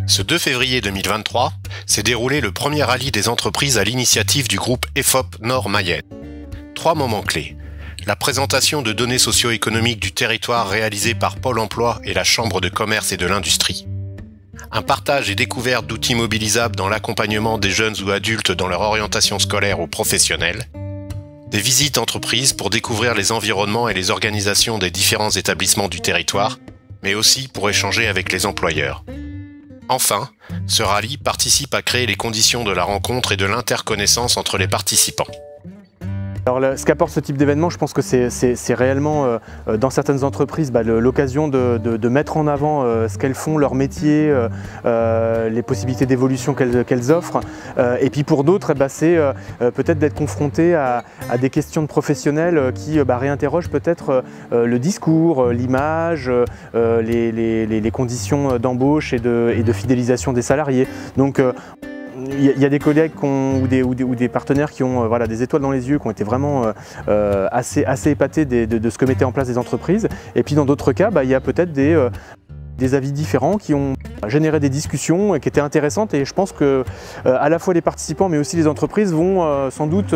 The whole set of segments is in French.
Ce 2 février 2023 s'est déroulé le premier rallye des entreprises à l'initiative du groupe EFOP Nord-Mayenne. 3 moments clés. La présentation de données socio-économiques du territoire réalisée par Pôle emploi et la Chambre de commerce et de l'industrie. Un partage et découverte d'outils mobilisables dans l'accompagnement des jeunes ou adultes dans leur orientation scolaire ou professionnelle. Des visites entreprises pour découvrir les environnements et les organisations des différents établissements du territoire, mais aussi pour échanger avec les employeurs. Enfin, ce rallye participe à créer les conditions de la rencontre et de l'interconnaissance entre les participants. Alors, ce qu'apporte ce type d'événement, je pense que c'est réellement, dans certaines entreprises, l'occasion de mettre en avant ce qu'elles font, leur métier, les possibilités d'évolution qu'elles offrent. Et puis pour d'autres, c'est peut-être d'être confronté à des questions de professionnels qui réinterrogent peut-être le discours, l'image, les conditions d'embauche et de fidélisation des salariés. Donc, il y a des collègues ou des partenaires qui ont des étoiles dans les yeux, qui ont été vraiment assez épatés de ce que mettaient en place les entreprises. Et puis dans d'autres cas, il y a peut-être des avis différents qui ont généré des discussions et qui étaient intéressantes. Et je pense que à la fois les participants mais aussi les entreprises vont sans doute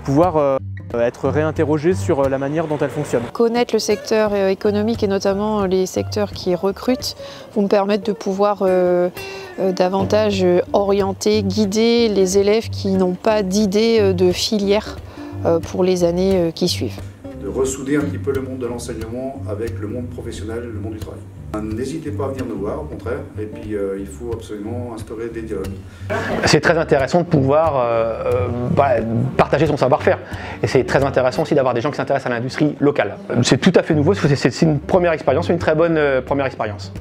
pouvoir être réinterrogés sur la manière dont elles fonctionnent. Connaître le secteur économique et notamment les secteurs qui recrutent vont me permettre de pouvoir davantage orienter, guider les élèves qui n'ont pas d'idée de filière pour les années qui suivent. De ressouder un petit peu le monde de l'enseignement avec le monde professionnel, le monde du travail. N'hésitez pas à venir nous voir, au contraire, et puis il faut absolument instaurer des dialogues. C'est très intéressant de pouvoir partager son savoir-faire. Et c'est très intéressant aussi d'avoir des gens qui s'intéressent à l'industrie locale. C'est tout à fait nouveau, c'est une première expérience, une très bonne première expérience.